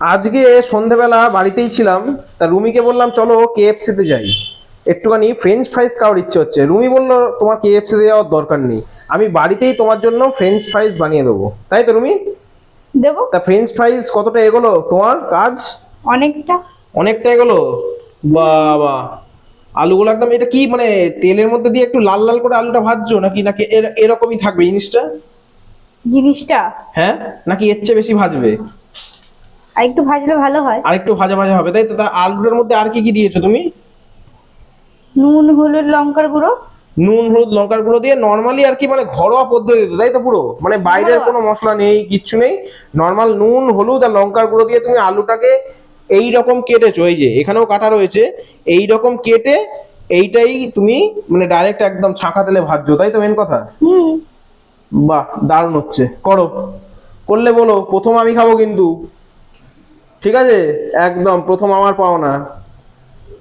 আজকে সন্ধেবেলা বাড়িতেই ছিলাম, তা রুমিকে বললাম চলো কেএফসি তে যাই, একটুখানি ফ্রেঞ্চ ফ্রাইজ খাওয়ার ইচ্ছে হচ্ছে। রুমি বলল তোমার কেএফসি তে যাওয়ার দরকার নেই, আমি বাড়িতেই তোমার জন্য ফ্রেঞ্চ ফ্রাইজ বানিয়ে দেবো। তাই তো রুমি? দেবো। তা ফ্রেঞ্চ ফ্রাইজ কতটা এগোলো তোমার কাজ? অনেকটা। অনেকটা এগোলো। বাবা, আলুগুলো একদম, এটা কি মানে তেলের মধ্যে দিয়ে একটু লাল লাল করে আলুটা ভাজছো নাকি নাকি এরকমই থাকবে জিনিসটা? জিনিসটা হ্যাঁ, নাকি এর চেয়ে বেশি ভাজবে? আর একটু ভাজলে ভালো হয়। আর একটু ভাজা ভাজা হবে, তাই তো? তা আলুটার মধ্যে আর কি কি দিয়েছো তুমি? নুন, হলুদ, লঙ্কার গুঁড়ো। নুন হলুদ লঙ্কার গুঁড়ো দিয়ে নর্মালি আর কি, মানে ঘরোয়া পদ্ধতিতে, তাই তো? পুরো মানে বাইরের ঘরোয়া। কোনো মশলা নেই, কিচ্ছু নেই, নর্মাল নুন হলুদ আর লঙ্কার গুঁড়ো দিয়ে তুমি আলুটাকে এই রকম কেটেছো, এই যে এখানেও কাটা রয়েছে, এই রকম কেটে এইটাই তুমি মানে ডাইরেক্ট একদম ছাঁকা তেলে ভাজছো, তাই তো মেন কথা? হুম। বাহ, দারুণ হচ্ছে, করো। করলে বলো, প্রথম আমি খাবো কিন্তু। ঠিক আছে, একদম প্রথম আমার পাওনা।